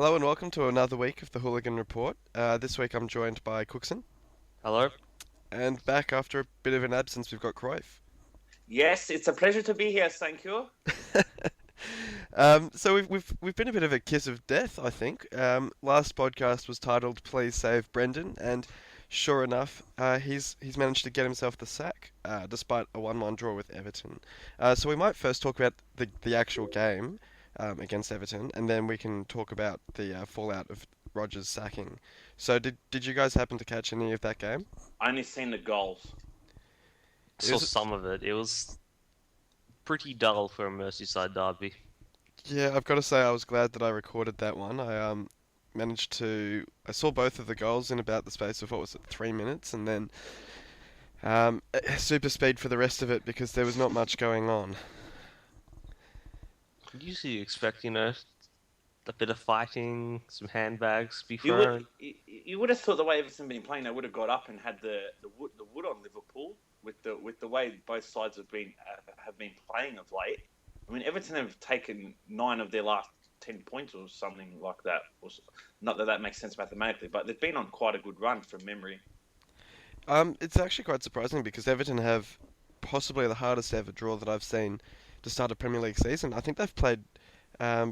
Hello and welcome to another week of the Hooligan Report. This week I'm joined by Cooksen, Hello. and back after a bit of an absence we've got Cruyff. Yes, it's a pleasure to be here. Thank you. So we've been a bit of a kiss of death, I think. Last podcast was titled "Please Save Brendan," and sure enough, he's managed to get himself the sack, despite a 1-1 draw with Everton. So we might first talk about the actual game against Everton, and then we can talk about the fallout of Rodgers sacking. So did you guys happen to catch any of that game? I only seen the goals. It Saw was some of it. It was pretty dull for a Merseyside derby. Yeah, I've got to say I was glad that I recorded that one. I saw both of the goals in about the space of what was it, 3 minutes, and then super speed for the rest of it because there was not much going on. Usually you expect, a bit of fighting, some handbags be You thrown. would have thought the way Everton been playing, they would have got up and had the wood on Liverpool with the way both sides have been playing of late. I mean, Everton have taken 9 of their last 10 points or something like that. Not that that makes sense mathematically, but they've been on quite a good run from memory. It's actually quite surprising because Everton have possibly the hardest ever draw that I've seen to start a Premier League season. I think they've played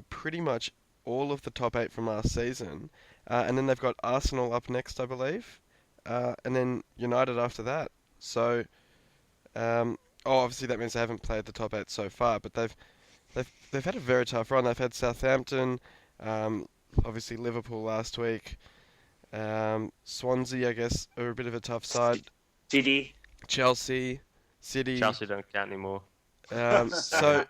pretty much all of the top 8 from last season, and then they've got Arsenal up next, I believe, and then United after that. So, obviously that means they haven't played the top 8 so far, but they've had a very tough run. They've had Southampton, obviously Liverpool last week. Swansea, I guess, are a bit of a tough side. City. Chelsea, City. Chelsea don't count anymore. Um, so,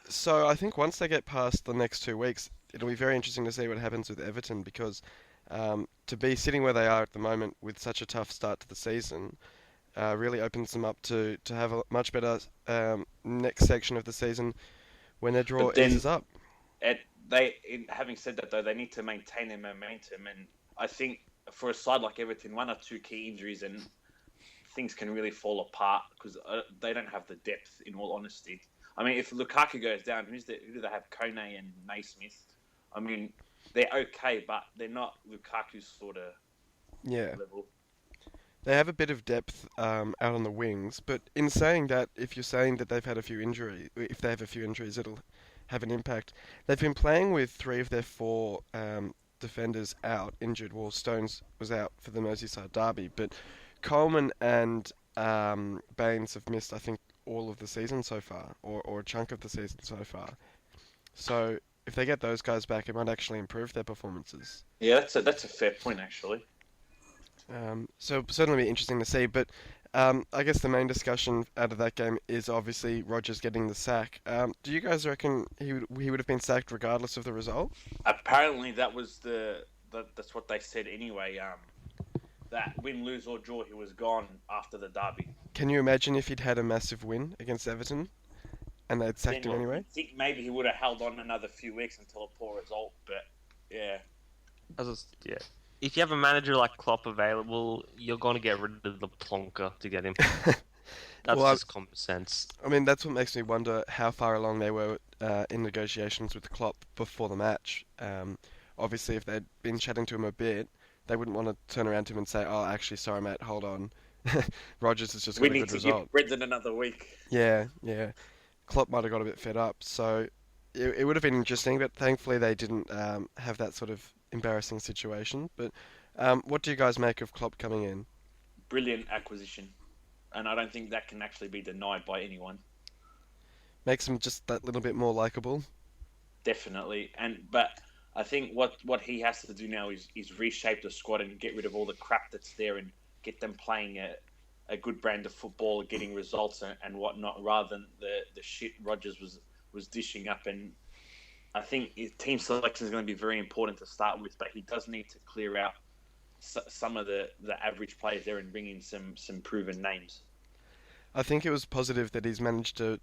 so I think once they get past the next 2 weeks, it'll be very interesting to see what happens with Everton because to be sitting where they are at the moment with such a tough start to the season really opens them up to have a much better next section of the season when their draw But then, eases up. having said that though, they need to maintain their momentum, and I think for a side like Everton, 1 or 2 key injuries and things can really fall apart because they don't have the depth. In all honesty, I mean, if Lukaku goes down, who do they have? Kone and Naismith. I mean, they're okay, but they're not Lukaku's sort of Yeah. level. They have a bit of depth out on the wings, but in saying that, if you're saying that they've had a few injuries, if they have a few injuries, it'll have an impact. They've been playing with 3 of their 4 defenders out, injured. Well, Stones was out for the Merseyside derby, but Coleman and Baines have missed, I think, all of the season so far, or a chunk of the season so far. So if they get those guys back, it might actually improve their performances. Yeah, that's a fair point actually. So certainly be interesting to see. But I guess the main discussion out of that game is obviously Rodgers getting the sack. Do you guys reckon he would have been sacked regardless of the result? Apparently, that's what they said anyway. That win, lose or draw, he was gone after the derby. Can you imagine if he'd had a massive win against Everton and they'd sacked Then him anyway? I think maybe he would have held on another few weeks until a poor result. But yeah, Yeah. If you have a manager like Klopp available, you're going to get rid of the plonker to get him. That's Well, just common sense. I mean, that's what makes me wonder how far along they were in negotiations with Klopp before the match. Obviously, if they'd been chatting to him a bit, they wouldn't want to turn around to him and say, "Oh, actually, sorry, mate, hold on. Rodgers has just we got a need good to result." give Brendan another week. Yeah, yeah. Klopp might have got a bit fed up, so it would have been interesting, but thankfully they didn't have that sort of embarrassing situation. But what do you guys make of Klopp coming in? Brilliant acquisition, and I don't think that can actually be denied by anyone. Makes him just that little bit more likable. Definitely, but I think what he has to do now is reshape the squad and get rid of all the crap that's there and get them playing a good brand of football, getting results and whatnot, rather than the shit Rodgers was dishing up. And I think his team selection is going to be very important to start with, but he does need to clear out some of the average players there and bring in some proven names. I think it was positive that he's managed to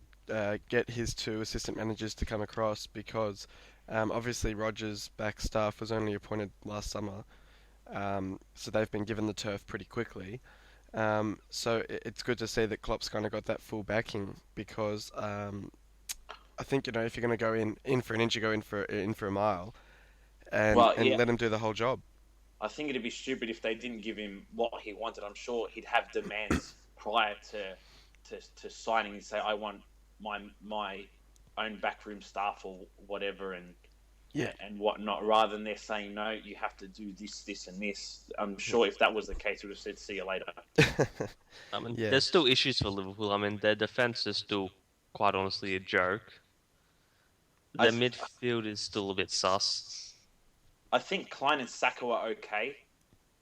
get his 2 assistant managers to come across because obviously Rodgers' back staff was only appointed last summer, so they've been given the turf pretty quickly. So it's good to see that Klopp's kind of got that full backing because I think if you're going to go in for an inch, you go in for a mile. Well, and yeah, let him do the whole job. I think it'd be stupid if they didn't give him what he wanted. I'm sure he'd have demands prior to signing and say, I want my own backroom staff or whatever Yeah. and whatnot, rather than they're saying, no, you have to do this, this, and this. I'm sure if that was the case, we would have said, see you later. I mean, Yeah. there's still issues for Liverpool. I mean, their defense is still, quite honestly, a joke. Their midfield is still a bit sus. I think Klein and Saka are okay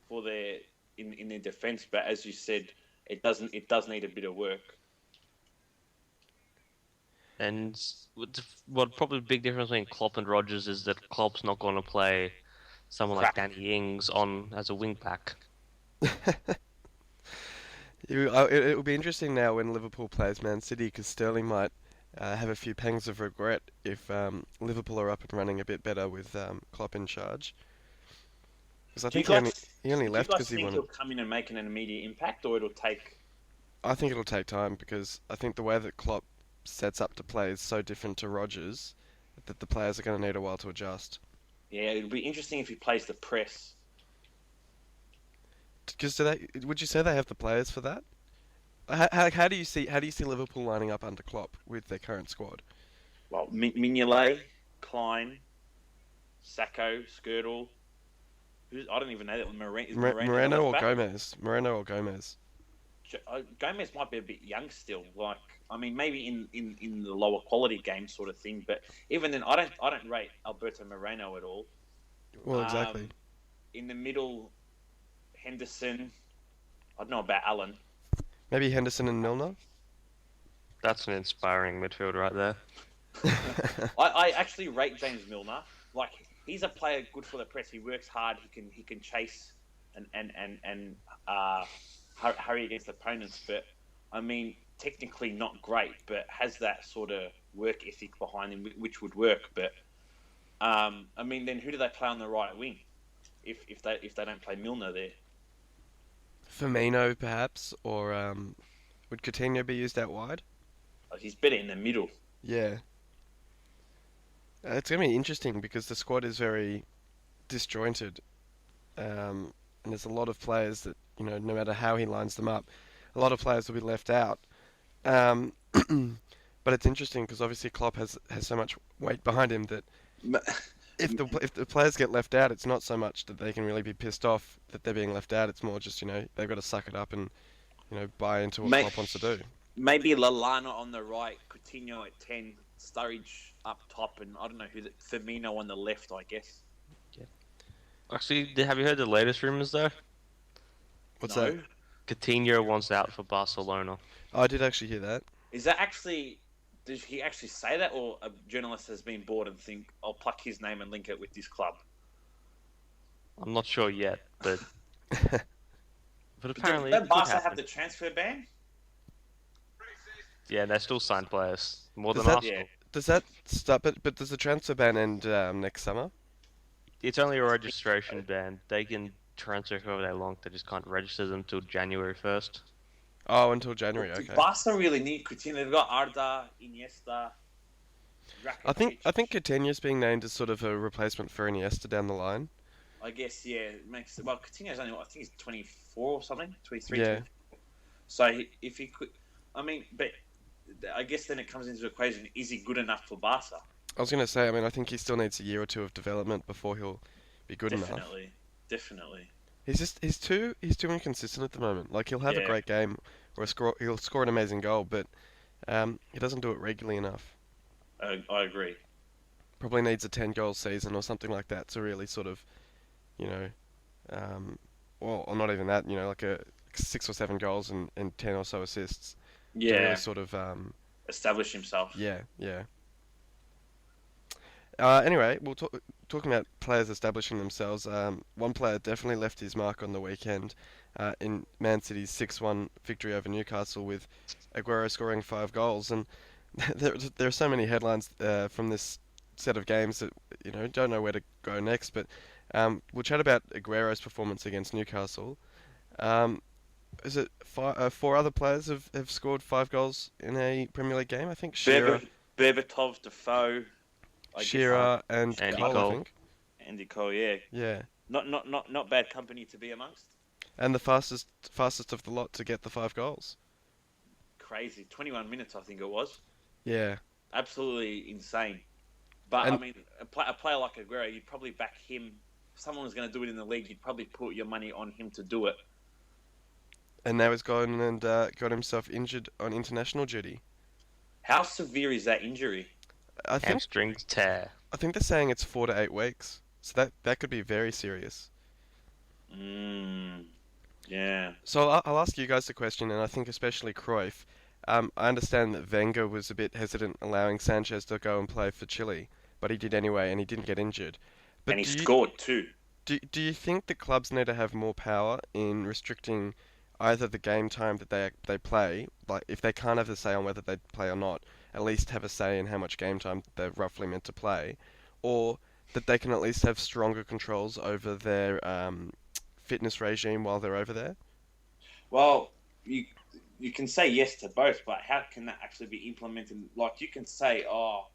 for their in their defense, but as you said, it does need a bit of work. And what probably the big difference between Klopp and Rodgers is that Klopp's not going to play someone like Danny Ings on as a wing back. It will be interesting now when Liverpool plays Man City because Sterling might have a few pangs of regret if Liverpool are up and running a bit better with Klopp in charge. Because I think he only left because he think wanted. he'll come in and make an immediate impact, or it'll take? I think it'll take time because I think the way that Klopp sets up to play is so different to Rodgers that the players are going to need a while to adjust. Yeah, it'll be interesting if he plays the press. Because would you say they have the players for that? How do you see Liverpool lining up under Klopp with their current squad? Well, Mignolet, Klein, Sacco, Skirtle. I don't even know that. Moreno or Gomez? Moreno or Gomez? Gomez might be a bit young still. Like, I mean, maybe in the lower quality game sort of thing. But even then, I don't rate Alberto Moreno at all. Well, exactly. In the middle, Henderson. I don't know about Allen. Maybe Henderson and Milner. That's an inspiring midfield right there. I actually rate James Milner. Like, he's a player good for the press. He works hard. He can chase and hurry against opponents. But I mean, technically not great, but has that sort of work ethic behind him, which would work. But I mean, then who do they play on the right wing if they don't play Milner there? Firmino, perhaps, or would Coutinho be used out wide? Like, he's better in the middle. Yeah. It's going to be interesting because the squad is very disjointed, and there's a lot of players that, no matter how he lines them up, a lot of players will be left out. But it's interesting because obviously Klopp has so much weight behind him that if the players get left out, it's not so much that they can really be pissed off that they're being left out. It's more just they've got to suck it up and buy into what Klopp wants to do. Maybe Lallana on the right, Coutinho at 10, Sturridge up top, and I don't know Firmino on the left, I guess. Yeah. Actually, have you heard the latest rumors though? What's that? Coutinho wants out for Barcelona. Oh, I did actually hear that. Is that actually? Did he actually say that, or a journalist has been bored and think, I'll pluck his name and link it with this club? I'm not sure yet, but apparently, don't Barca have the transfer ban? Yeah, they still sign players more than that- Arsenal. Yeah. Does that stop it? But does the transfer ban end next summer? It's only a registration ban. They can transfer whoever they want. They just can't register them till January 1st. Oh, until January. Okay. Barca really need Coutinho. They've got Arda, Iniesta, Rakitic. I think Coutinho's being named as sort of a replacement for Iniesta down the line. I guess, yeah, it makes. Well, Coutinho's only, I think he's 24 or something, 23. Yeah. 24. So if he could, I mean, but I guess then it comes into the equation: is he good enough for Barca? I was going to say, I think he still needs a year or two of development before he'll be good enough. Definitely. He's too inconsistent at the moment. Like he'll have a great game or he'll score an amazing goal, but he doesn't do it regularly enough. I agree. Probably needs a 10-goal season or something like that to really sort of, or not even that, like a 6 or 7 goals and 10 or so assists. Yeah. To really sort of establish himself. Yeah. Anyway, talking about players establishing themselves. One player definitely left his mark on the weekend in Man City's 6-1 victory over Newcastle, with Aguero scoring 5 goals. And there are so many headlines from this set of games that don't know where to go next. But we'll chat about Aguero's performance against Newcastle. Is it 4 other players have scored 5 goals in a Premier League game? I think Shearer, Berbatov, Defoe, Shearer and Andy Cole, I Cole. think. Andy Cole, yeah. Yeah, Not bad company to be amongst. and the fastest of the lot to get the 5 goals. Crazy. 21 minutes, I think it was. Yeah, Absolutely insane. But I and mean, a player like Aguero, you'd probably back him. If someone was going to do it in the league, you'd probably put your money on him to do it. now he's gone and got himself injured on international duty. How severe is that injury? I think Hamstring tear. I think they're saying it's 4 to 8 weeks, so that could be very serious. Yeah. So I'll ask you guys the question, and I think especially Cruyff. I understand that Wenger was a bit hesitant allowing Sanchez to go and play for Chile, but he did anyway, and he didn't get injured. And But he scored too. do you think the clubs need to have more power in restricting either the game time that they play, like if they can't have a say on whether they play or not, at least have a say in how much game time they're roughly meant to play, or that they can at least have stronger controls over their fitness regime while they're over there? Well, you can say yes to both, but how can that actually be implemented? Like you can say, "Oh,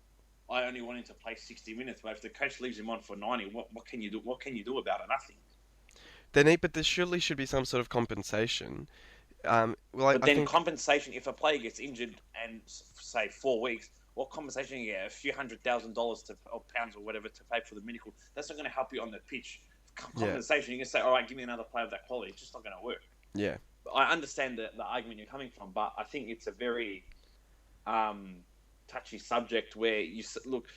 I only want him to play 60 minutes," but if the coach leaves him on for 90, what can you do? What can you do about it? Nothing. But there surely should be some sort of compensation. Well, But I then think compensation, if a player gets injured and say 4 weeks, what compensation you get? A few $100,000 or pounds or whatever to pay for the medical. That's not going to help you on the pitch. yeah, Compensation, you can say, "All right, give me another player of that quality." It's just not going to work. yeah, I understand the argument you're coming from, but I think it's a very touchy subject where look.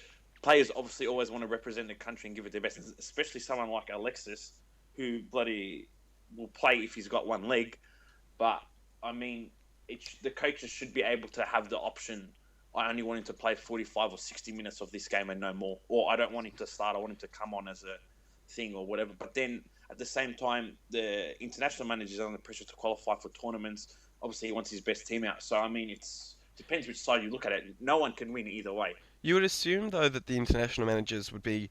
Players obviously always want to represent the country and give it their best, especially someone like Alexis, who bloody will play if he's got one leg. But I mean, the coaches should be able to have the option. I only want him to play 45 or 60 minutes of this game and no more, or I don't want him to start. I want him to come on as a thing or whatever. But then at the same time, the international manager is under pressure to qualify for tournaments. Obviously, he wants his best team out. So I mean, it depends which side you look at it. No one can win either way. You would assume, though, that the international managers would be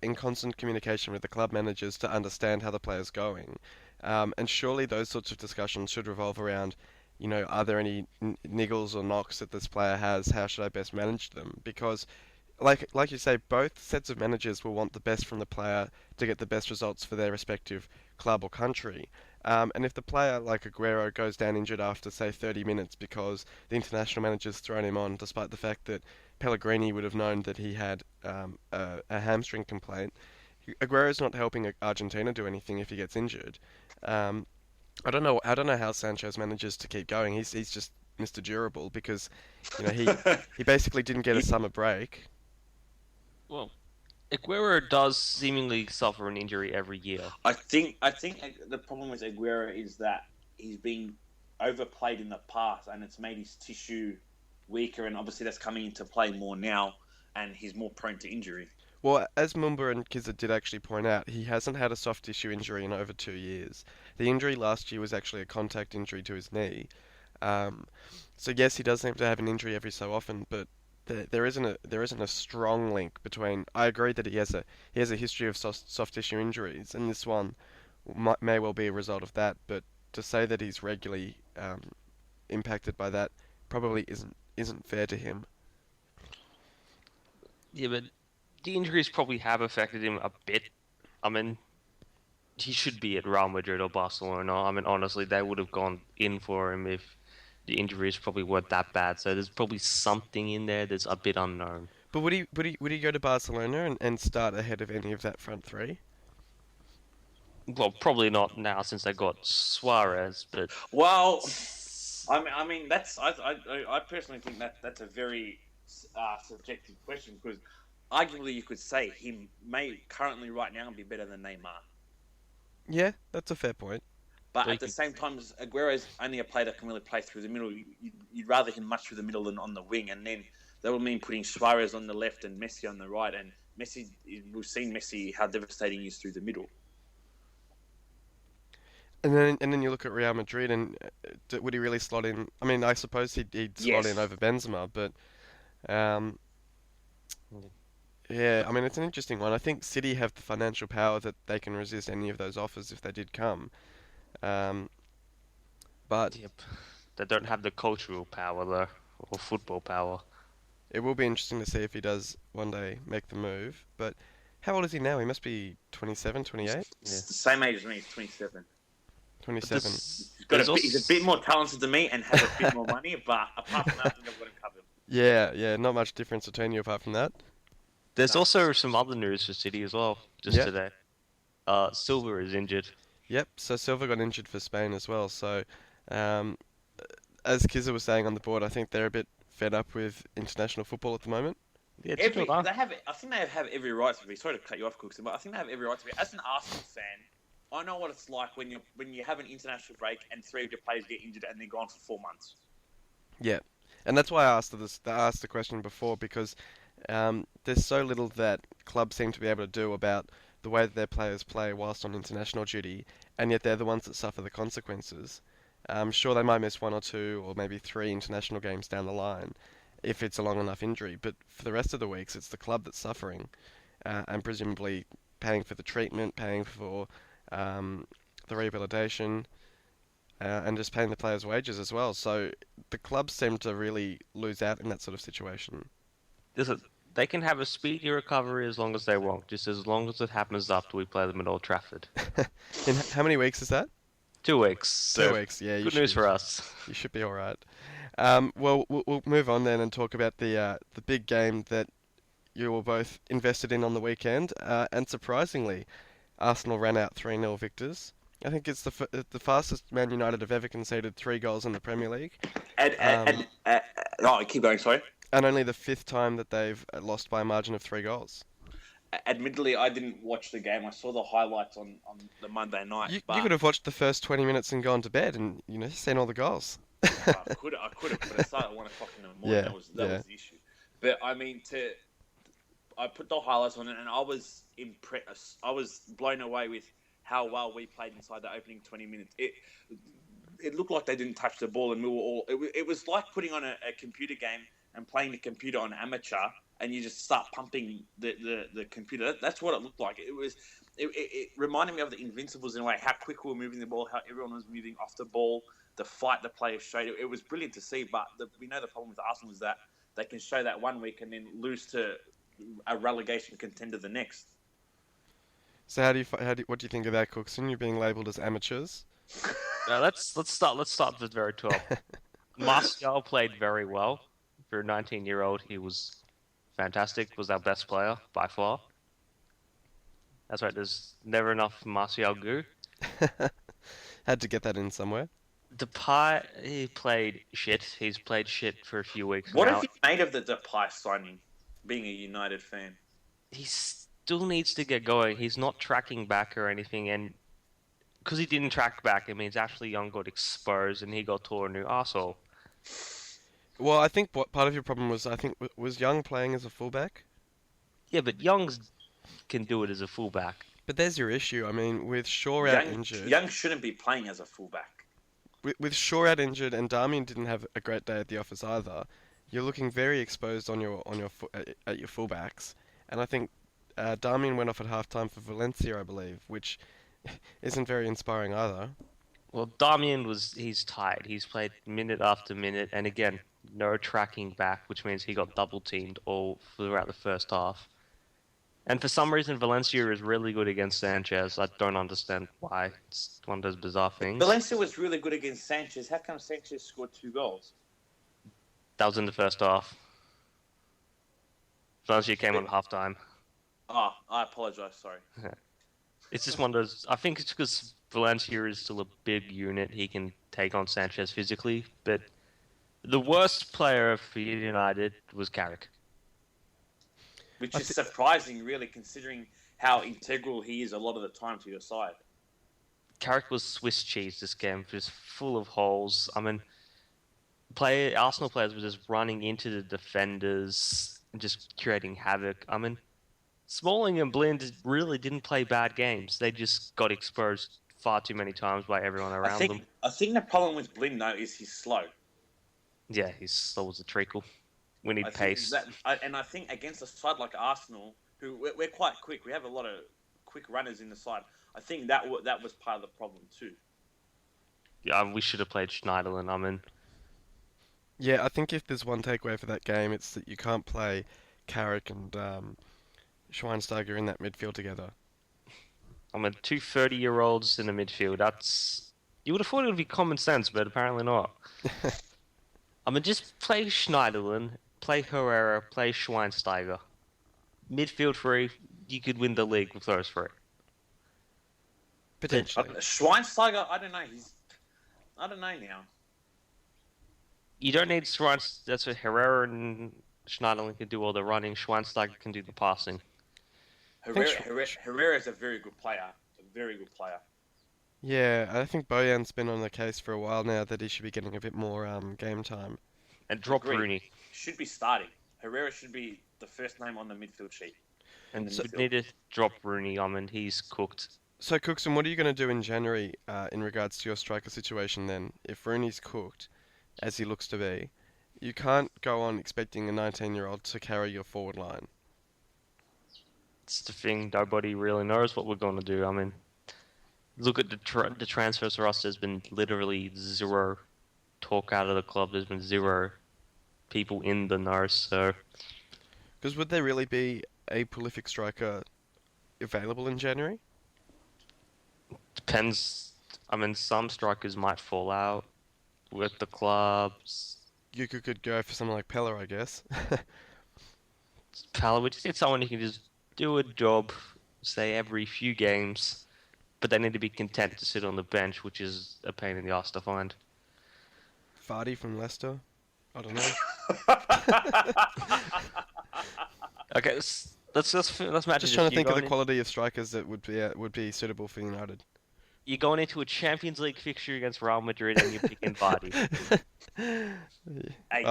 in constant communication with the club managers to understand how the player's going. And surely those sorts of discussions should revolve around, are there any niggles or knocks that this player has? How should I best manage them? Because, like you say, both sets of managers will want the best from the player to get the best results for their respective club or country. And if the player, like Aguero, goes down injured after, say, 30 minutes because the international manager's thrown him on, despite the fact that Pellegrini would have known that he had a hamstring complaint, Aguero's not helping Argentina do anything if he gets injured. I don't know. I don't know how Sanchez manages to keep going. He's just Mr. Durable because, he basically didn't get a summer break. Well, Aguero does seemingly suffer an injury every year. I think the problem with Aguero is that he's been overplayed in the past, and it's made his tissue weaker, and obviously that's coming into play more now, and he's more prone to injury. Well, as Mumba and Kizza did actually point out, he hasn't had a soft tissue injury in over 2 years. The injury last year was actually a contact injury to his knee. So yes, he does seem to have an injury every so often, but there isn't a strong link between. I agree that he has a history of soft tissue injuries, and this one may well be a result of that. But to say that he's regularly impacted by that probably isn't fair to him. Yeah, but the injuries probably have affected him a bit. I mean, he should be at Real Madrid or Barcelona. I mean, honestly, they would have gone in for him if the injuries probably weren't that bad. So there's probably something in there that's a bit unknown. But would he go to Barcelona and start ahead of any of that front three? Well, probably not now since they got Suarez, but Well, I mean that's I personally think that's a very subjective question, because arguably you could say he may currently right now be better than Neymar. Yeah, that's a fair point. But at the same time, Aguero's only a player that can really play through the middle. You'd rather him much through the middle than on the wing, and then that would mean putting Suarez on the left and Messi on the right. And Messi, we've seen Messi how devastating he is through the middle. And then you look at Real Madrid, and would he really slot in? I mean, I suppose he'd slot in over Benzema, but yeah, I mean, it's an interesting one. I think City have the financial power that they can resist any of those offers if they did come. But yep, they don't have the cultural power though, or football power. it will be interesting to see if he does one day make the move. But How old is he now? He must be 27, He's 28? Yeah. the same age as me. He's 27. But 27. this, He's he's a bit more talented than me and has a bit more money. But apart from that, I think I've got him covered. Yeah, yeah, not much difference between you apart from that. there's No. also some other news for City as well, just Yep, today. Silva is injured. yep. So Silva got injured for Spain as well. So, um, as Kizza was saying on the board, I think they're a bit fed up with international football at the moment. Yeah, it's Every good, huh? they have, I think they have every right to be. Sorry to cut you off, Cookson, but I think they have every right to be. As an Arsenal fan, I know what it's like when you have an international break and three of your players get injured and they're gone for 4 months. Yeah, and that's why I asked the question before because there's so little that clubs seem to be able to do about the way that their players play whilst on international duty, and yet they're the ones that suffer the consequences. Sure, they might miss one or two or maybe three international games down the line if it's a long enough injury, but for the rest of the weeks, it's the club that's suffering, and presumably paying for the treatment, paying for the rehabilitation, and just paying the players' wages as well. So the clubs seem to really lose out in that sort of situation. Listen, they can have a speedy recovery as long as they want, just as long as it happens after we play them at Old Trafford. In how many weeks is that? 2 weeks. So 2 weeks. Yeah, good news for us. you should be all right. We'll move on then and talk about the big game that you were both invested in on the weekend. And surprisingly, Arsenal ran out 3-0 victors. I think it's the fastest Man United have ever conceded 3 goals in the Premier League, Keep going. Sorry. and only the fifth time that they've lost by a margin of 3 goals. Admittedly, I didn't watch the game. I saw the highlights on the Monday night. You but could have watched the first 20 minutes and gone to bed, and seen all the goals. I could have, but it started at 1 o'clock in the morning. Yeah, That was yeah. the issue. But I mean, I put the highlights on it, and I was impressed. I was blown away with how well we played inside the opening 20 minutes. It looked like they didn't touch the ball, and we were all. It was like putting on a computer game and playing the computer on amateur, and you just start pumping the computer. That's what it looked like. It reminded me of the Invincibles in a way. How quick we were moving the ball, how everyone was moving off the ball, the fight the players showed. It was brilliant to see. But we know the problem with Arsenal is that they can show that one week and then lose to a relegation contender the next. So what do you think of that, Cookson? You're being labelled as amateurs. Now let's start with the very top. Martial played very well. For a 19-year-old, he was fantastic. Was our best player by far. That's right. There's never enough Martial goo. Had to get that in somewhere. Depay, he played shit. He's played shit for a few weeks What now. have you made of the Depay signing? Being a United fan, He still needs to get going. He's not tracking back or anything, and because he didn't track back, it means Ashley Young got exposed and he got tore a new arsehole. Well, I think what part of your problem was, was Young playing as a fullback? Yeah, but Young's can do it as a fullback. But there's your issue. I mean, with Shaw out injured, Young shouldn't be playing as a fullback. with Shaw out injured, and Darmian didn't have a great day at the office either. You're looking very exposed at your fullbacks, and I think Darmian went off at halftime for Valencia, I believe, which isn't very inspiring either. Well, Damian he's tired. He's played minute after minute, and again, no tracking back, which means he got double teamed all throughout the first half. And for some reason, Valencia is really good against Sanchez. I don't understand why. It's one of those bizarre things. Valencia was really good against Sanchez. How come Sanchez scored 2 goals? That was in the first half. Valencia came on halftime. Oh, I apologise. Sorry. It's just one of those. I think it's because Valencia is still a big unit. He can take on Sanchez physically. But the worst player for United was Carrick. Which is surprising, really, considering how integral he is a lot of the time to your side. Carrick was Swiss cheese this game, just full of holes. I mean, Arsenal players were just running into the defenders and just creating havoc. I mean, Smalling and Blind really didn't play bad games. They just got exposed far too many times by everyone around them. I think the problem with Blind, though, is he's slow. Yeah, he's slow as a treacle. We need pace. And I think against a side like Arsenal, who we're quite quick, we have a lot of quick runners in the side. I think that was part of the problem too. Yeah, we should have played Schneiderlin. I mean, Yeah, I think if there's one takeaway for that game, it's that you can't play Carrick Schweinsteiger in that midfield together. I mean, two 30-year-olds in the midfield. That's you would have thought it would be common sense, but apparently not. I mean, just play Schneiderlin, play Herrera, play Schweinsteiger. Midfield three, you could win the league with those three. Potentially. Schweinsteiger, I don't know. I don't know now. You don't need Schweinsteiger. That's what Herrera and Schneiderlin can do all the running. Schweinsteiger can do the passing. Herrera is a very good player. A very good player. Yeah, I think Bojan's been on the case for a while now that he should be getting a bit more game time. And drop Agreed. Rooney. Should be starting. Herrera should be the first name on the midfield sheet. And you need to drop Rooney. I mean, he's cooked. So, Cookson, what are you going to do in January in regards to your striker situation then? If Rooney's cooked, as he looks to be, you can't go on expecting a 19-year-old to carry your forward line. It's the thing. Nobody really knows what we're going to do. I mean, look at the transfers for us. There's been literally zero talk out of the club. There's been zero people in the know. So, Because would there really be a prolific striker available in January? depends. I mean, some strikers might fall out with the clubs. You could go for someone like Pella, I guess. Pala, we just need someone who can just do a job, say every few games, but they need to be content to sit on the bench, which is a pain in the ass to find. Vardy from Leicester? I don't know. Okay, let's match. Just trying to think of the quality of strikers that would be suitable for United. You're going into a Champions League fixture against Real Madrid and you're picking Vardy. Hey,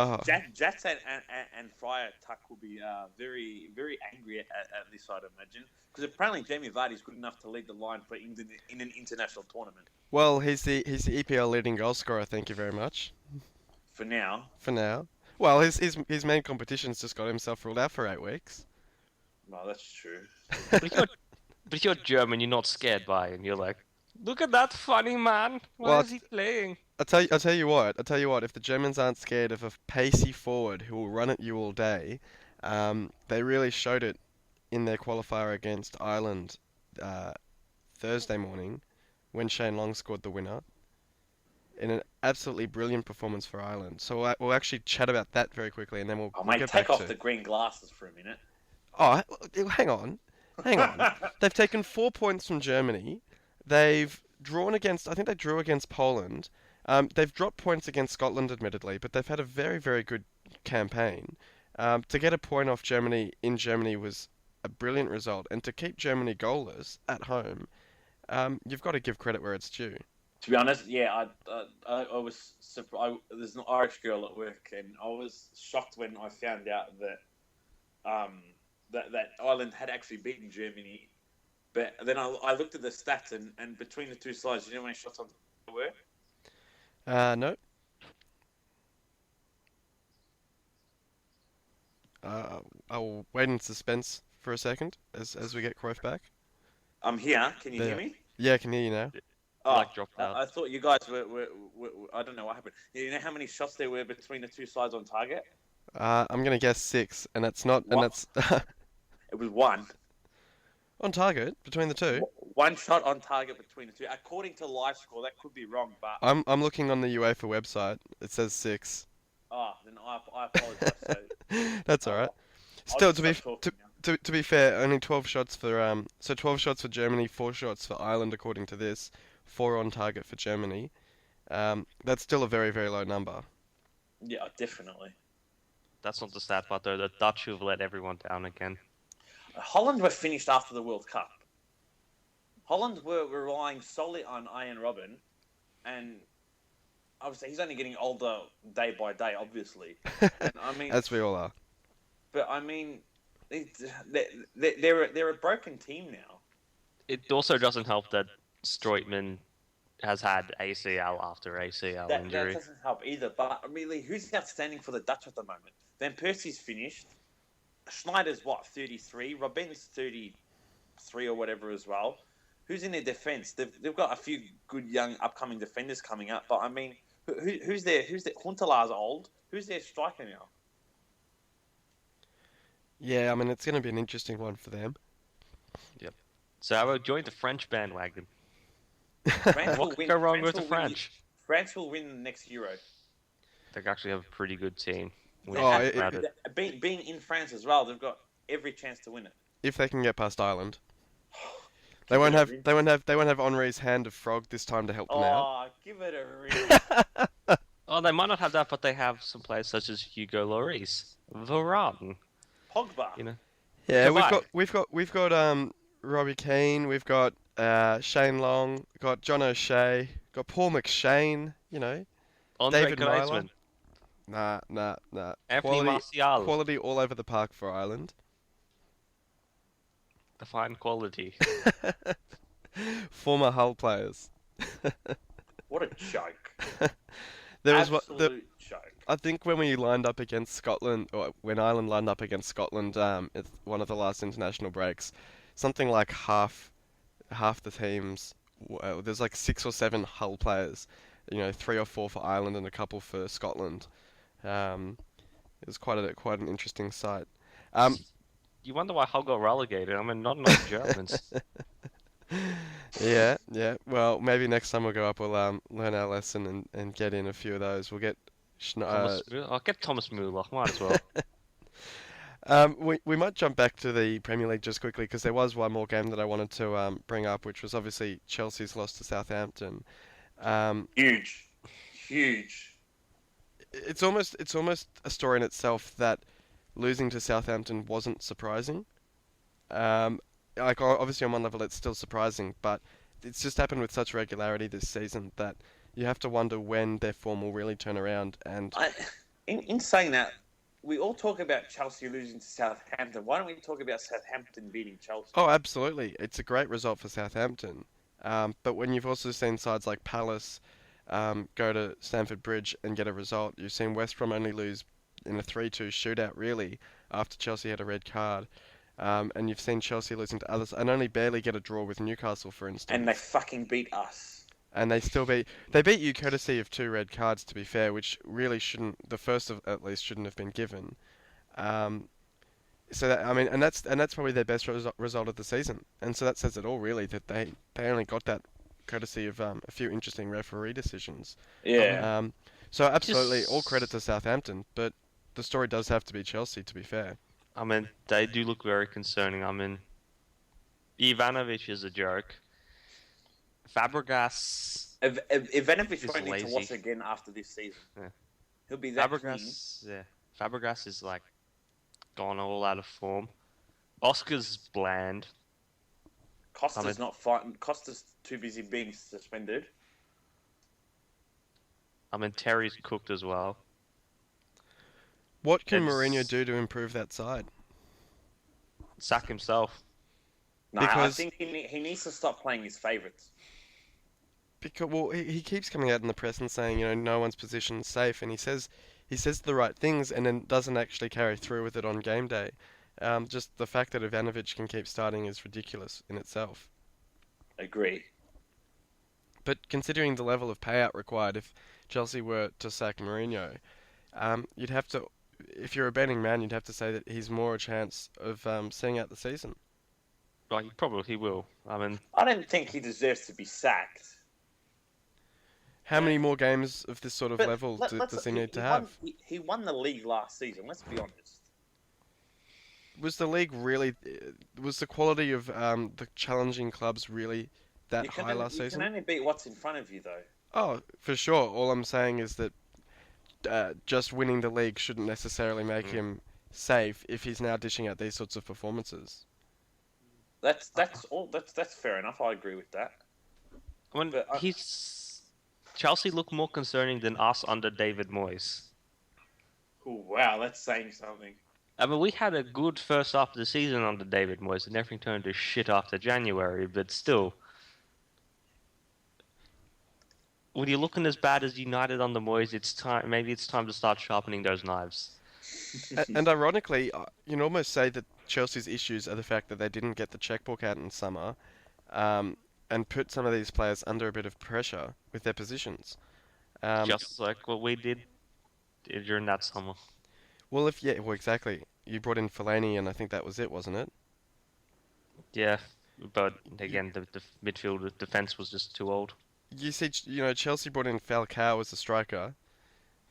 Jats and Friar Tuck will be very, very angry at this, I'd imagine. Because apparently Jamie Vardy's good enough to lead the line for England in an international tournament. Well, he's the EPL leading goal scorer. Thank you very much. For now. For now. Well, his main competition's just got himself ruled out for 8 weeks. Well, that's true. But if you're German, you're not scared by him. You're like, look at that funny man. Why is he playing? I'll tell you what. If the Germans aren't scared of a pacey forward who will run at you all day, they really showed it in their qualifier against Ireland Thursday morning when Shane Long scored the winner in an absolutely brilliant performance for Ireland. So we'll actually chat about that very quickly, and then we'll mate, get take back off to... the green glasses for a minute. Oh, hang on. They've taken 4 points from Germany. They've drawn against... I think they drew against Poland. They've dropped points against Scotland, admittedly, but they've had a very, very good campaign. To get a point off Germany in Germany was a brilliant result, and to keep Germany goalless at home, you've got to give credit where it's due. To be honest, yeah, I was surprised. There's an Irish girl at work, and I was shocked when I found out that that Ireland had actually beaten Germany. But then I looked at the stats, and between the two sides, you know how many shots on target were? No. I'll wait in suspense for a second as we get Cruyff back. I'm here. Can you hear me? Yeah, I can hear you now. Dropped out. I thought you guys were I don't know what happened. You know how many shots there were between the two sides on target? I'm gonna guess 6, and that's not, and that's It was 1. on target between the two. 1 shot on target between the two. According to live score, that could be wrong, but I'm looking on the UEFA website. It says 6. then I apologize. So, That's all right. Still, to be fair, only 12 shots for 12 shots for Germany, 4 shots for Ireland, according to this. 4 on target for Germany. That's still a very, very low number. Yeah, definitely. That's not the stat part, though. The Dutch have let everyone down again. Holland were finished after the World Cup. Holland were relying solely on Ian Robben, and obviously he's only getting older day by day, obviously. And, I mean, As we all are. But I mean, they're a broken team now. It also doesn't help that Strootman has had ACL after ACL injury. That doesn't help either. But really, who's outstanding for the Dutch at the moment? Van Persie's finished. Schneider's 33. Robben's 33 or whatever as well. Who's in their defence? They've got a few good young upcoming defenders coming up. But I mean, who's there? Huntelaar's old. Who's their striker now? Yeah, I mean it's going to be an interesting one for them. Yep. So I will join the French bandwagon. France What will could win. go wrong France with the will win. French? France will win the next Euro. They actually have a pretty good team when you Oh, think about it. Being in France as well, they've got every chance to win it. if they can get past Ireland, they Give won't it a have ring. they won't have Henri's hand of frog this time to help them out. Oh, give it a ring. Oh, they might not have that, but they have some players such as Hugo Lloris, Varane, Pogba. you know. Yeah, Cavani. we've got Robbie Keane, we've got Shane Long, got John O'Shea, got Paul McShane, you know, Andre David Myler. Griezmann, Nah. Anthony Quality Martial, quality all over the park for Ireland. the fine quality. Former Hull players. What a joke. There was Absolute joke. I think when we lined up against Scotland, or when Ireland lined up against Scotland, at one of the last international breaks, something like half the teams, there's like 6 or 7 Hull players, you know, 3 or 4 for Ireland and a couple for Scotland. It was quite an interesting sight. You wonder why Hull got relegated. I mean, not enough Germans. Yeah. Well, maybe next time we'll go up, we'll learn our lesson and get in a few of those. We'll get Thomas Müller. I'll get Thomas Müller. Might as well. we might jump back to the Premier League just quickly because there was one more game that I wanted to bring up, which was obviously Chelsea's loss to Southampton. Huge. Huge. It's almost a story in itself that losing to Southampton wasn't surprising. Like obviously on one level it's still surprising, but it's just happened with such regularity this season that you have to wonder when their form will really turn around. And In saying that, we all talk about Chelsea losing to Southampton. Why don't we talk about Southampton beating Chelsea? oh, absolutely, it's a great result for Southampton. But when you've also seen sides like Palace go to Stamford Bridge and get a result, you've seen West Brom only lose in a 3-2 shootout really after Chelsea had a red card. And you've seen Chelsea losing to others and only barely get a draw with Newcastle, for instance. And they fucking beat us. And they beat you courtesy of 2 red cards, to be fair, which really shouldn't, the first of at least shouldn't have been given. So that, I mean, and that's probably their best result of the season. And so that says it all really, that they only got that courtesy of a few interesting referee decisions. Yeah. So absolutely all credit to Southampton, but the story does have to be Chelsea, to be fair. I mean, they do look very concerning. I mean, Ivanovic is a joke. Fabregas. Ivanovic Is won't need to lazy. watch again after this season. Yeah. He'll be that clean. Fabregas. Yeah. Fabregas is like gone all out of form. Oscar's bland. Costa's not fighting. Costa's too busy being suspended. I mean, Terry's cooked as well. What can It's- Mourinho do to improve that side? Sack himself. No, I Because- think he needs to stop playing his favourites. Because well, he keeps coming out in the press and saying, you know, no one's position is safe, and he says the right things and then doesn't actually carry through with it on game day. Just the fact that Ivanovic can keep starting is ridiculous in itself. Agree. But considering the level of payout required if Chelsea were to sack Mourinho, you'd have to, if you're a betting man, you'd have to say that he's more a chance of seeing out the season. Like, he probably will. I mean, I don't think he deserves to be sacked. How many more games of this sort of But level does he need to won, have? he won the league last season. Let's be honest. Was the league really? Was the quality of the challenging clubs really that high last You season? can only beat what's in front of you, though. Oh, for sure. All I'm saying is that just winning the league shouldn't necessarily make him safe if he's now dishing out these sorts of performances. That's all. That's fair enough. I agree with that. I mean, But Chelsea look more concerning than us under David Moyes. Oh wow, that's saying something. I mean, we had a good first half of the season under David Moyes, and everything turned to shit after January. But still, when you're looking as bad as United under Moyes, it's time. Maybe it's time to start sharpening those knives. And ironically, you can almost say that Chelsea's issues are the fact that they didn't get the checkbook out in summer, and put some of these players under a bit of pressure with their positions. Just like what we did during that summer. Well, exactly. you brought in Fellaini, and I think that was it, wasn't it? Yeah, but again, the midfield defense was just too old. You see, Chelsea brought in Falcao as a striker.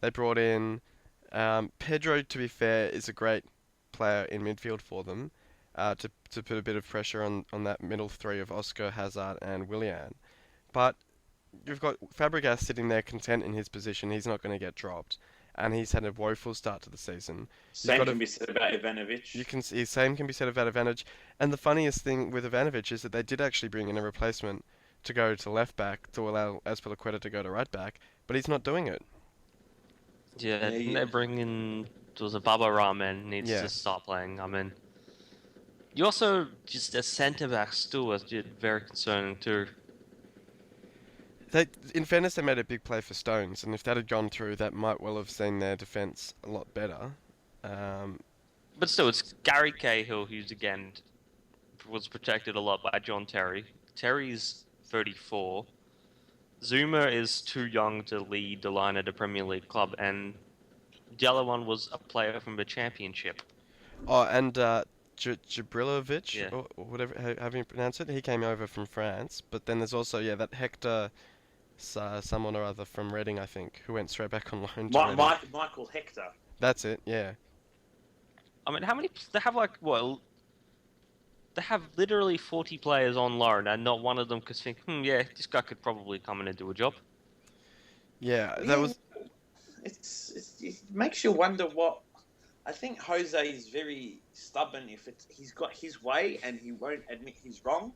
They brought in Pedro. To be fair, is a great player in midfield for them, to put a bit of pressure on that middle three of Oscar, Hazard, and Willian. But you've got Fabregas sitting there content in his position. He's not going to get dropped, and he's had a woeful start to the season. You've Same got can be said about Ivanovic. You can see same can be said about Ivanovic. And the funniest thing with Ivanovic is that they did actually bring in a replacement to go to left back to allow Azpilicueta to go to right back, but he's not doing it. Yeah, Yeah, didn't yeah. they bring in... There was a Baba Rahman needs Yeah. to start playing. I mean, you also, just as centre-backs too, was very concerning too. In fairness, they made a big play for Stones, and if that had gone through, that might well have seen their defence a lot better. But still, it's Gary Cahill who's, again, was protected a lot by John Terry. Terry's 34. Zuma is too young to lead the line at a Premier League club, and the other one was a player from the Championship. Oh, and Jabrilovic, Yeah. or whatever, how you pronounce it, he came over from France. But then there's also, that Hector, someone or other from Reading, I think, who went straight back on loan to Reading. Michael Hector. That's it, yeah. I mean, how many... They have, they have literally 40 players on loan, and not one of them could think, this guy could probably come in and do a job. Yeah, that Yeah. was... It makes you wonder what. I think Jose is very stubborn. He's got his way and he won't admit he's wrong,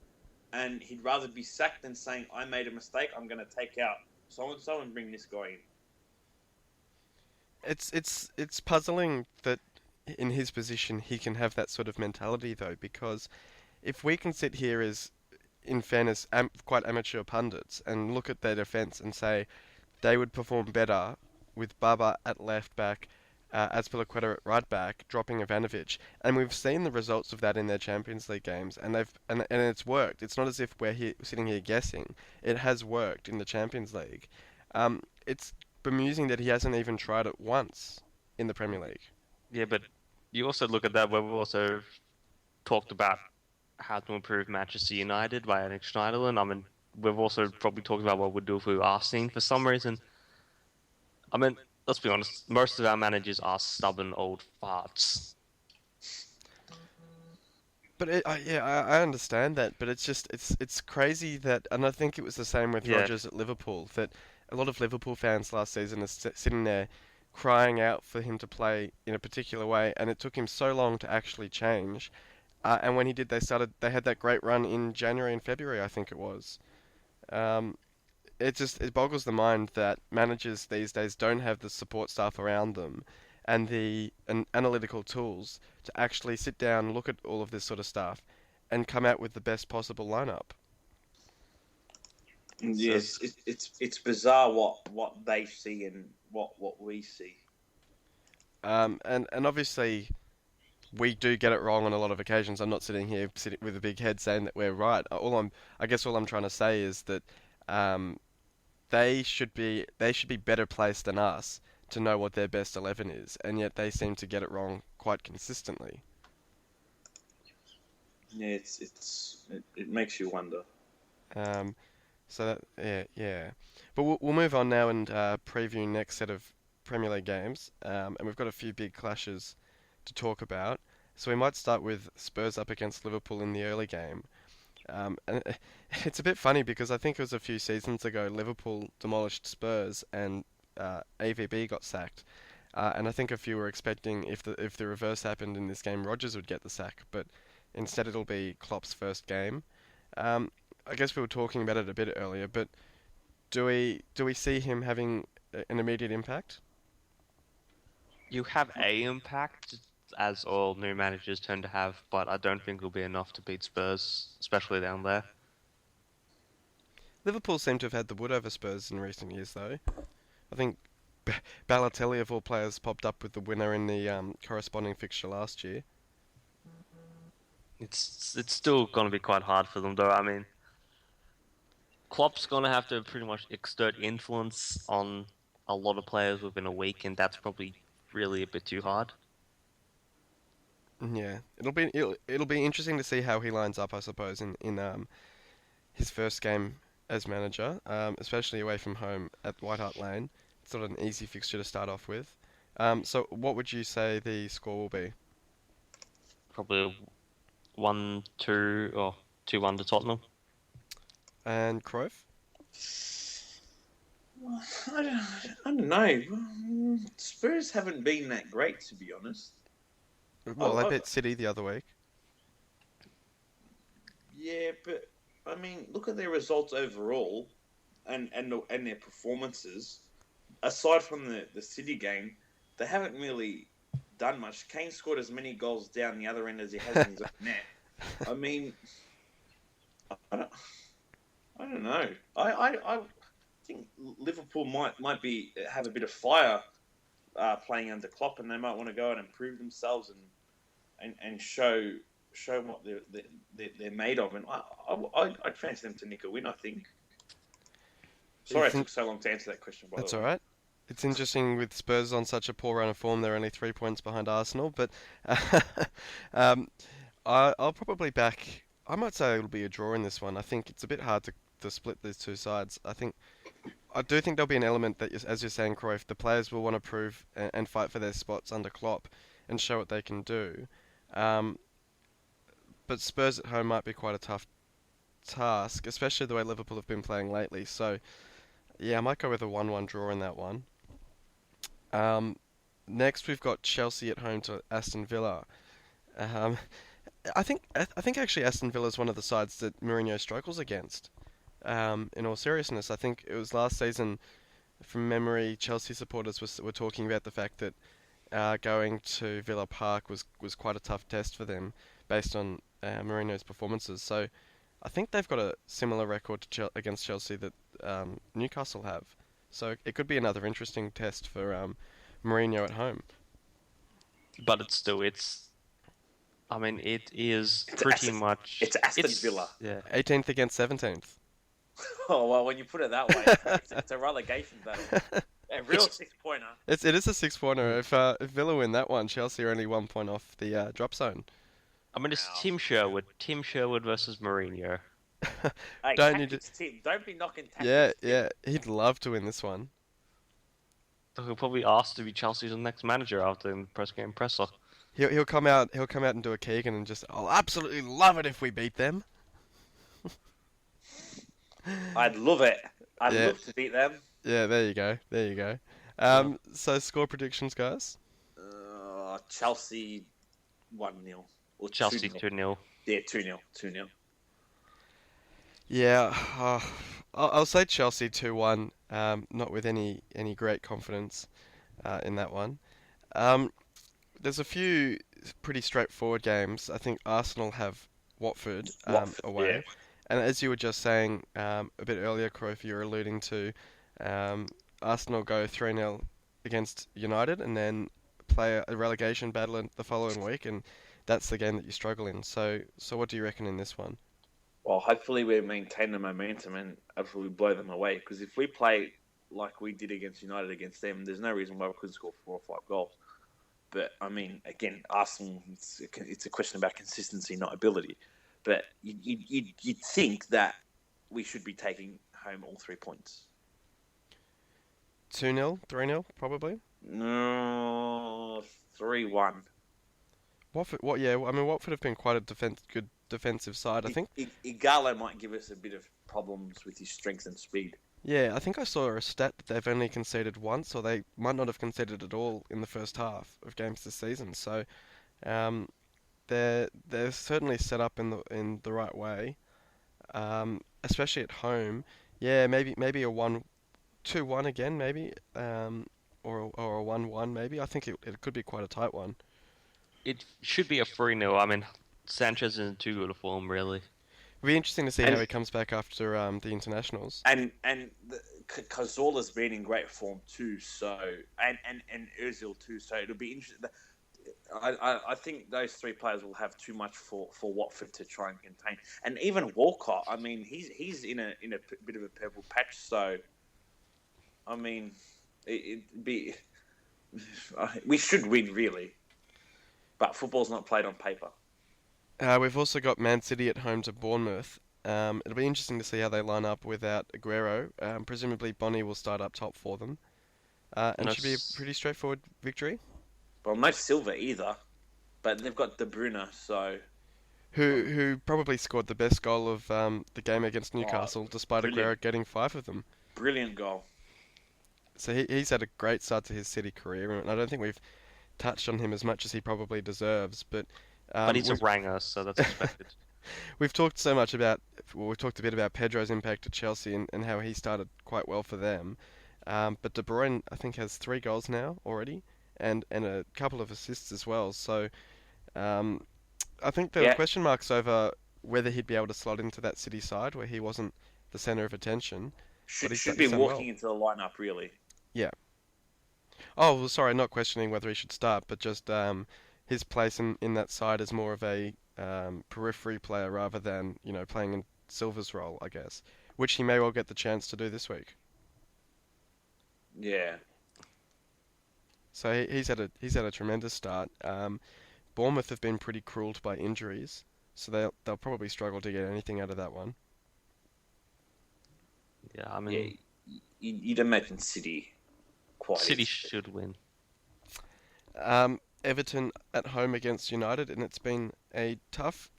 and he'd rather be sacked than saying I made a mistake. I'm going to take out someone bring this guy in. It's puzzling that in his position he can have that sort of mentality, though, because if we can sit here as, in fairness, quite amateur pundits and look at their defence and say they would perform better with Baba at left back, Azpilicueta at right back, dropping Ivanovic, and we've seen the results of that in their Champions League games, and it's worked. It's not as if we're sitting here guessing. It has worked in the Champions League. It's bemusing that he hasn't even tried it once in the Premier League. Yeah, but you also look at that where we've also talked about how to improve Manchester United by adding Schneiderlin. I mean, we've also probably talked about what we'd do if we were Arsene for some reason. I mean, let's be honest, most of our managers are stubborn old farts. But I understand that, but it's crazy that, and I think it was the same with Yeah. Rodgers at Liverpool, that a lot of Liverpool fans last season are sitting there crying out for him to play in a particular way, and it took him so long to actually change. And when he did, they had that great run in January and February, I think it was. It boggles the mind that managers these days don't have the support staff around them and the analytical tools to actually sit down, look at all of this sort of stuff, and come out with the best possible lineup. Yes, it's bizarre what they see and what we see. And obviously, we do get it wrong on a lot of occasions. I'm not sitting here with a big head saying that we're right. I guess all I'm trying to say is that they should be better placed than us to know what their best 11 is, and yet they seem to get it wrong quite consistently. Yeah, it makes you wonder. So that, yeah. But we'll move on now and preview next set of Premier League games. And we've got a few big clashes to talk about. So we might start with Spurs up against Liverpool in the early game. And it's a bit funny because I think it was a few seasons ago Liverpool demolished Spurs and AVB got sacked. And I think a few were expecting if the reverse happened in this game, Rodgers would get the sack, but instead it'll be Klopp's first game. I guess we were talking about it a bit earlier, but do we see him having an immediate impact? You have a impact, as all new managers tend to have, but I don't think it'll be enough to beat Spurs, especially down there. Liverpool seem to have had the wood over Spurs in recent years, though. I think Balotelli, of all players, popped up with the winner in the corresponding fixture last year. It's still going to be quite hard for them, though. I mean, Klopp's going to have to pretty much exert influence on a lot of players within a week, and that's probably really a bit too hard. Yeah, it'll be interesting to see how he lines up, I suppose, in his first game as manager, especially away from home at White Hart Lane. It's not an easy fixture to start off with. So what would you say the score will be? Probably 1-2 or 2-1 to Tottenham. And Cruyff? Well, I don't know. Spurs haven't been that great, to be honest. Well, they I, beat City the other week. yeah, but I mean, look at their results overall, and their performances. Aside from the City game, they haven't really done much. Kane scored as many goals down the other end as he has in his own net. I mean, I don't, I don't know. I think Liverpool might be have a bit of fire playing under Klopp, and they might want to go out and prove themselves and show what they're made of. And I'd fancy them to nick a win, I think. Sorry, it took so long to answer that question. That's all right. It's interesting with Spurs on such a poor run of form. They're only 3 points behind Arsenal, but um, I'll probably back. I might say it'll be a draw in this one. I think it's a bit hard to split these two sides. I do think there'll be an element that, as you're saying, Cruyff, the players will want to prove and fight for their spots under Klopp and show what they can do. Um, but Spurs at home might be quite a tough task, especially the way Liverpool have been playing lately. So, yeah, I might go with a 1-1 draw in that one. Um, Next, we've got Chelsea at home to Aston Villa. Um, I think actually Aston Villa is one of the sides that Mourinho struggles against. In all seriousness, I think it was last season, from memory, Chelsea supporters were talking about the fact that going to Villa Park was quite a tough test for them based on Mourinho's performances. So I think they've got a similar record to against Chelsea that Newcastle have. So it could be another interesting test for Mourinho at home. But I mean, it is pretty much. It's Aston Villa. Yeah. 18th against 17th. Oh well, when you put it that way, it's a relegation battle. A real 6-pointer. It is a 6-pointer. If Villa win that one, Chelsea are only 1 point off the drop zone. I mean, it's Tim Sherwood. Tim Sherwood versus Mourinho. Hey, Don't you Tim. Don't be knocking tactics. Yeah, Tim. yeah. He'd love to win this one. So he'll probably ask to be Chelsea's next manager after the press game presser. He'll come out. He'll come out and do a Keegan and just. I'll absolutely love it if we beat them. I'd love it. I'd Yeah. love to beat them. Yeah, there you go. There you go. So score predictions, guys. Chelsea 1-0 or Chelsea 2-0. 2-0. Yeah, 2-0. 2-0. Yeah, I'll say Chelsea 2-1. Not with any great confidence in that one. There's a few pretty straightforward games. I think Arsenal have Watford away. Yeah. And as you were just saying a bit earlier, Cruyff, you were alluding to Arsenal go 3-0 against United and then play a relegation battle in the following week, and that's the game that you struggle in. So what do you reckon in this one? Well, hopefully we maintain the momentum and hopefully we blow them away. Because if we play like we did against United against them, there's no reason why we couldn't score 4 or 5 goals. But I mean, again, Arsenal, it's a question about consistency, not ability. But you'd think that we should be taking home all 3 points. 2-0, 3-0, probably. No, 3-1. Watford, yeah, I mean Watford have been quite a good defensive side, I think. Igalo might give us a bit of problems with his strength and speed. Yeah, I think I saw a stat that they've only conceded once, or they might not have conceded at all in the first half of games this season. So, they're certainly set up in the right way, especially at home. Yeah, maybe a 2-1 again, maybe, or a 1-1 maybe. I think it could be quite a tight one. It should be a 3-0. I mean, Sanchez is in too good a form, really. It'll be interesting to see how he comes back after the internationals. And Cazorla's been in great form too. So and Özil too. So it'll be interesting. I think those 3 players will have too much for Watford to try and contain. And even Walcott, I mean, he's in a bit of a purple patch. So I mean, it'd be we should win really. But football's not played on paper. We've also got Man City at home to Bournemouth. It'll be interesting to see how they line up without Aguero. Presumably Bonnie will start up top for them. And No, should be a pretty straightforward victory. Well, no Silva either. But they've got De Bruyne, so... Who probably scored the best goal of the game against Newcastle, despite brilliant. Aguero getting 5 of them. Brilliant goal. So he's had a great start to his City career, and I don't think we've touched on him as much as he probably deserves. But he's a ranger, so that's expected. we've talked so much about, well, we've talked a bit about Pedro's impact at Chelsea and how he started quite well for them. But De Bruyne, I think, has 3 goals now already, and a couple of assists as well. So I think there were question marks over whether he'd be able to slot into that City side where he wasn't the centre of attention. Should be walking into the lineup, really. Yeah. Oh, well, sorry, not questioning whether he should start, but just his place in that side as more of a periphery player rather than, playing in Silva's role, I guess, which he may well get the chance to do this week. Yeah. So he's had a tremendous start. Bournemouth have been pretty cruelled by injuries, so they'll probably struggle to get anything out of that one. Yeah, I mean, you'd imagine City quite. City should win. Everton at home against United, and it's been a tough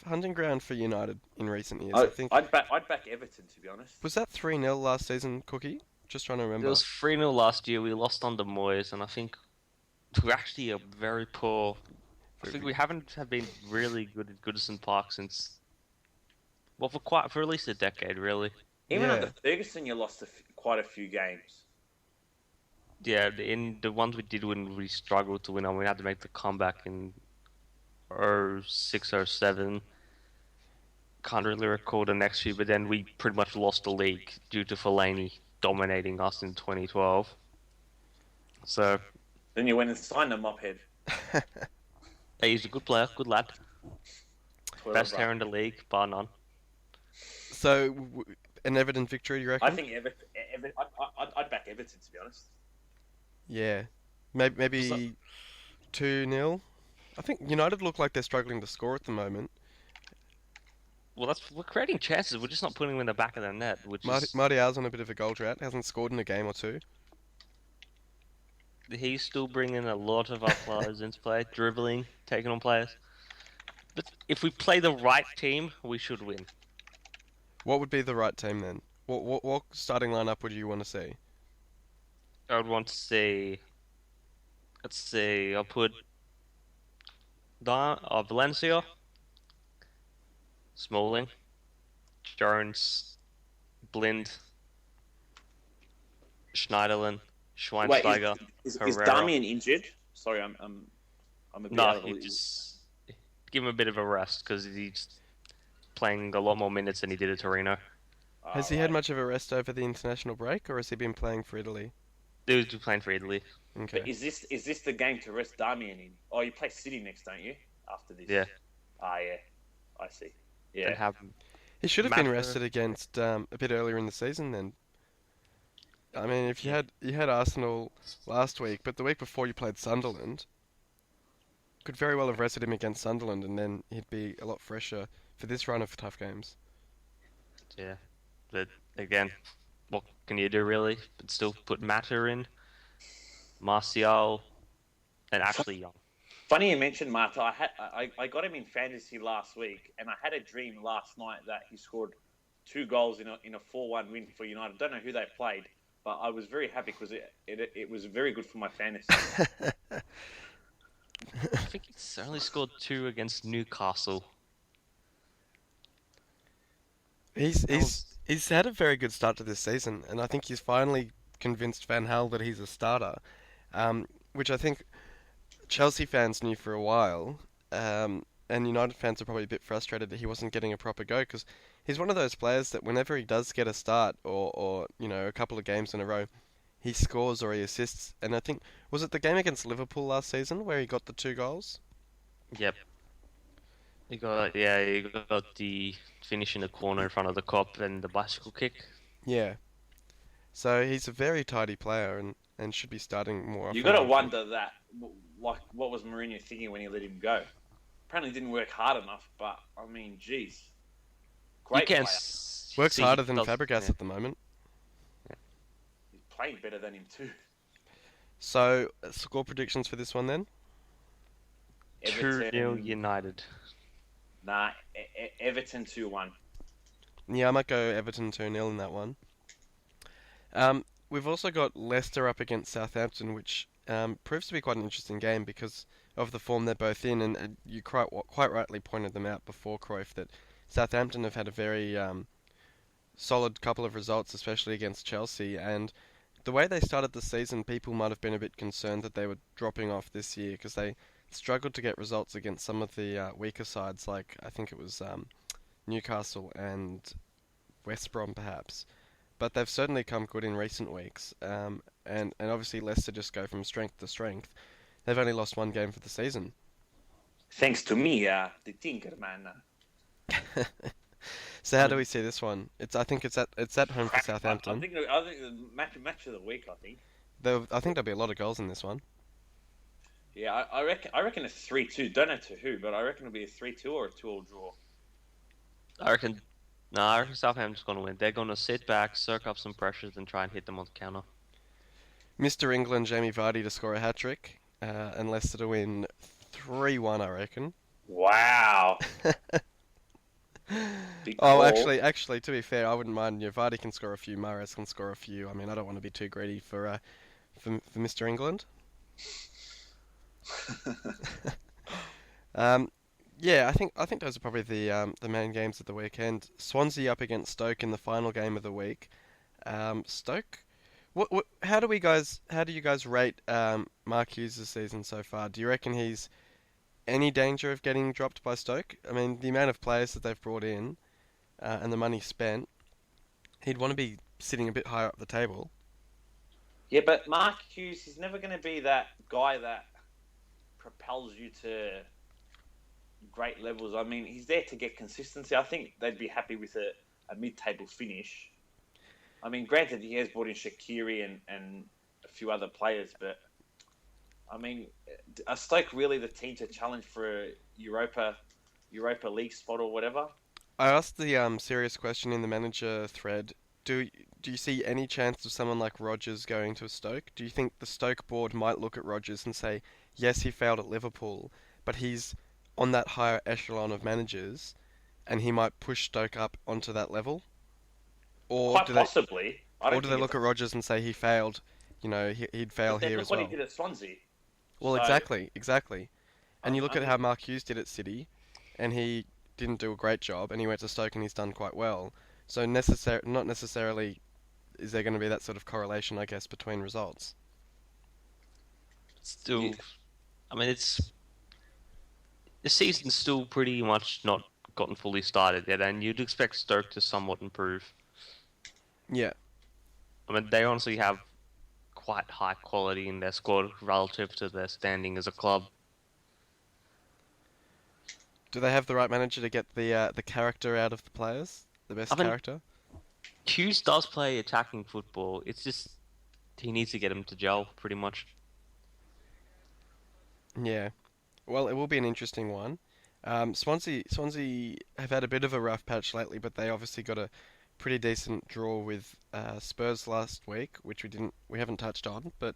hunting ground for United in recent years. I think I'd back Everton, to be honest. Was that 3-0 last season, Cookie? Just trying to remember. It was 3-0 last year. We lost under Moyes, and I think we're actually a very poor. I think we haven't been really good at Goodison Park since, well, for at least a decade, really. Even under Ferguson, you lost quite a few games. Yeah, in the ones we did win, we struggled to win, and we had to make the comeback in 06 or 07. Can't really recall the next few, but then we pretty much lost the league due to Fellaini dominating us in 2012. So then you went and signed a mophead. Hey, he's a good player, good lad. Best hair in the league, bar none. So, an Everton victory, you reckon? I think I'd back Everton, to be honest. Yeah. Maybe 2-0. I think United look like they're struggling to score at the moment. Well, we're creating chances. We're just not putting them in the back of the net. Martial's on a bit of a goal drought. Hasn't scored in a game or two. He's still bringing a lot of our players into play, dribbling, taking on players. But if we play the right team, we should win. What would be the right team then? What starting lineup would you want to see? I would want to see. Let's see. I'll put Valencia, Smalling, Jones, Blind, Schneiderlin, Schweinsteiger. Is Darmian injured? Sorry, I'm a bit out of the loop. Just give him a bit of a rest because he's playing a lot more minutes than he did at Torino. Has he had much of a rest over the international break, or has he been playing for Italy? He was playing for Italy. Okay. But is this the game to rest Darmian in? Oh, you play City next, don't you? After this. Yeah. Yeah. I see. Yeah. He should have been rested against a bit earlier in the season then. I mean, if you had Arsenal last week, but the week before you played Sunderland, could very well have rested him against Sunderland, and then he'd be a lot fresher for this run of tough games. Yeah, but again, what can you do really? But still put Mata in, Martial, and Ashley Young. Funny you mentioned Mata. I got him in fantasy last week, and I had a dream last night that he scored 2 goals in a 4-1 win for United. I don't know who they played, but I was very happy because it was very good for my fantasy. I think he's only scored 2 against Newcastle. He's had a very good start to this season, and I think he's finally convinced Van Gaal that he's a starter, which I think Chelsea fans knew for a while, and United fans are probably a bit frustrated that he wasn't getting a proper go, because he's one of those players that whenever he does get a start or a couple of games in a row, he scores or he assists. And I think, was it the game against Liverpool last season where he got the 2 goals? Yep. He got the finish in the corner in front of the Kop and the bicycle kick. Yeah. So he's a very tidy player, and and should be starting more often. You got to wonder that, like, what was Mourinho thinking when he let him go? Apparently, didn't work hard enough. But I mean, geez, You great can player. Works see harder he than does- Fabregas yeah. at the moment. He's playing better than him too. So, score predictions for this one then? 2-0 United. Nah, Everton 2-1. Yeah, I might go Everton 2-0 in that one. We've also got Leicester up against Southampton, which proves to be quite an interesting game because of the form they're both in, and you quite rightly pointed them out before, Cruyff, that Southampton have had a very solid couple of results, especially against Chelsea, and the way they started the season, people might have been a bit concerned that they were dropping off this year because they struggled to get results against some of the weaker sides, like I think it was Newcastle and West Brom perhaps. But they've certainly come good in recent weeks, and obviously Leicester just go from strength to strength. They've only lost one game for the season. Thanks to me, the Tinker man. So how do we see this one? I think it's at home for Southampton. I think the match of the week. I think. I think there'll be a lot of goals in this one. Yeah, I reckon it's 3-2. Don't know to who, but I reckon it'll be a 3-2 or a 2-2 draw. I reckon Southampton's going to win. They're going to sit back, soak up some pressures, and try and hit them on the counter. Mr. England, Jamie Vardy to score a hat trick, and Leicester to win 3-1, I reckon. Wow. Big Oh, call. actually, to be fair, I wouldn't mind. Vardy can score a few, Mahrez can score a few. I mean, I don't want to be too greedy for Mr. England. Yeah, I think those are probably the main games of the weekend. Swansea up against Stoke in the final game of the week. Stoke, how do you guys rate Mark Hughes' season so far? Do you reckon he's any danger of getting dropped by Stoke? I mean, the amount of players that they've brought in and the money spent, he'd want to be sitting a bit higher up the table. Yeah, but Mark Hughes is never going to be that guy that propels you to great levels. I mean, he's there to get consistency. I think they'd be happy with a mid-table finish. I mean, granted, he has brought in Shaqiri and a few other players, but I mean, are Stoke really the team to challenge for a Europa League spot or whatever? I asked the serious question in the manager thread. Do you see any chance of someone like Rodgers going to Stoke? Do you think the Stoke board might look at Rodgers and say, yes, he failed at Liverpool, but he's on that higher echelon of managers, and he might push Stoke up onto that level? Or Quite possibly. Or do they look at Rodgers and say he failed? You know, he'd fail here as well. Look what he did at Swansea. Well, So, exactly. And you look at how Mark Hughes did at City, and he didn't do a great job, and he went to Stoke and he's done quite well. So not necessarily is there going to be that sort of correlation, I guess, between results. Still, Yeah. I mean, the season's still pretty much not gotten fully started yet, and you'd expect Stoke to somewhat improve. Yeah. I mean, they honestly have quite high quality in their squad relative to their standing as a club. Do they have the right manager to get the character out of the players? The best character? Hughes does play attacking football. It's just he needs to get him to gel, pretty much. Yeah. Well, it will be an interesting one. Swansea have had a bit of a rough patch lately, but they obviously got a pretty decent draw with Spurs last week, which we haven't touched on. But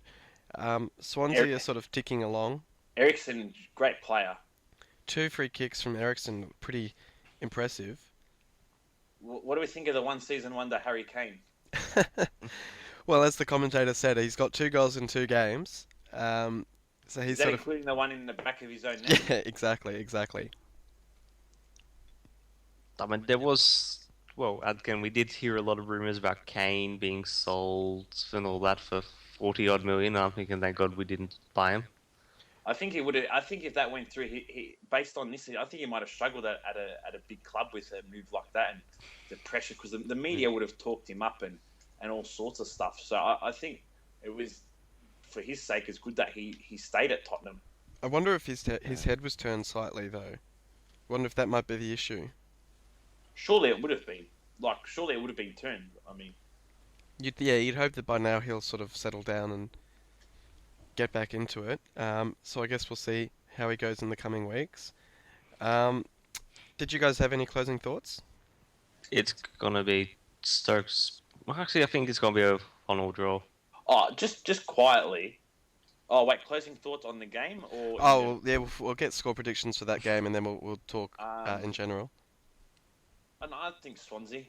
Swansea are sort of ticking along. Ericsson, great player. 2 free kicks from Ericsson, pretty impressive. What do we think of the one season wonder Harry Kane? Well, as the commentator said, he's got 2 goals in 2 games. So he's Is that sort of including the one in the back of his own net? yeah, exactly. I mean, again, we did hear a lot of rumours about Kane being sold and all that for 40-odd million. I'm thinking, thank God we didn't buy him. I think he would have. I think if that went through, he based on this, I think he might have struggled at a big club with a move like that and the pressure, because the media would have talked him up and all sorts of stuff. So I think it was, for his sake, it's good that he stayed at Tottenham. I wonder if his head was turned slightly though. Wonder if that might be the issue. Surely it would have been. Surely it would have been turned. I mean, You'd hope that by now he'll sort of settle down and get back into it. So I guess we'll see how he goes in the coming weeks. Um, did you guys have any closing thoughts? It's gonna be Stokes. Well, actually, I think it's gonna be a 1-1 draw. Oh, just quietly. Oh wait, closing thoughts on the game or? Oh, well, yeah, we'll get score predictions for that game, and then we'll talk Um, in general. and I think Swansea.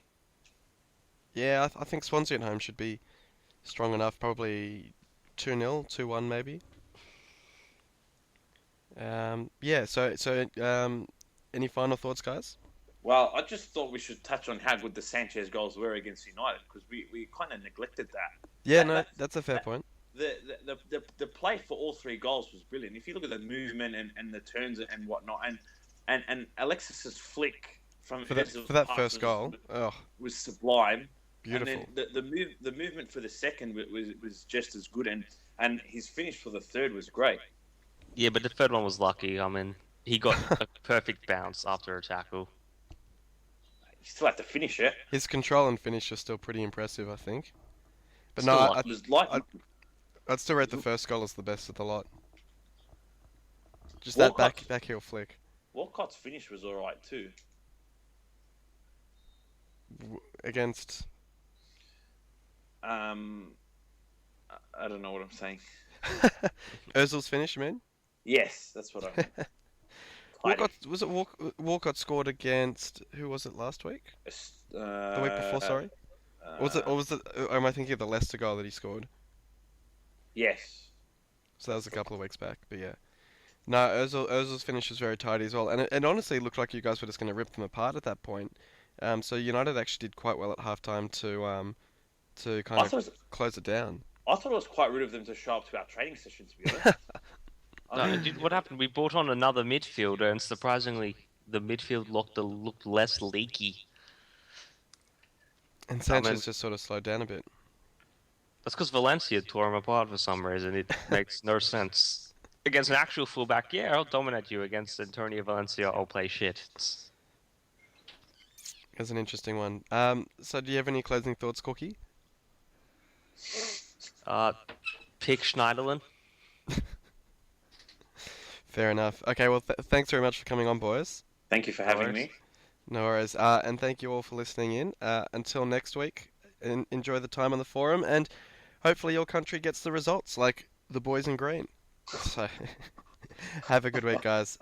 Yeah, I think Swansea at home should be strong enough. Probably 2-0, 2-1 maybe. Yeah. Any final thoughts, guys? Well, I just thought we should touch on how good the Sanchez goals were against United because we kind of neglected that. Yeah, That- no, that- that's a fair point. The play for all three goals was brilliant. If you look at the movement and the turns and whatnot, and Alexis's flick from For that Özil's for that pass first goal, oh, was sublime. beautiful. And then the movement for the second was just as good, and his finish for the third was great. Yeah, but the third one was lucky. I mean, he got a perfect bounce after a tackle. You still have to finish it. His control and finish are still pretty impressive, I think. But Still no, lucky. It was like I'd still rate the first goal as the best of the lot. Just that Walcott's- back heel flick Walcott's finish was all right too. against. I don't know what I'm saying. Özil's finish, you mean? Yes, that's what I meant. Walcott scored against who was it last week? The week before, sorry. Or was it? Am I thinking of the Leicester goal that he scored? Yes. So that was a couple of weeks back, but yeah. No, Ozil's finish was very tidy as well, and it honestly looked like you guys were just going to rip them apart at that point. So United actually did quite well at halftime to kind of close it down. I thought it was quite rude of them to show up to our training session, to be honest. No, what happened? We brought on another midfielder, and surprisingly, the midfield looked less leaky. And Sanchez just sort of slowed down a bit. That's because Valencia tore him apart for some reason. It makes no sense. Against an actual fullback, yeah, I'll dominate you. Against Antonio Valencia, I'll play shit. That's an interesting one. So do you have any closing thoughts, Corky? Pick Schneiderlin. Fair enough. Okay, well, thanks very much for coming on, boys. Thank you for having me. No worries. And thank you all for listening in. Until next week, enjoy the time on the forum, and hopefully your country gets the results, like the boys in green. So, have a good week, guys.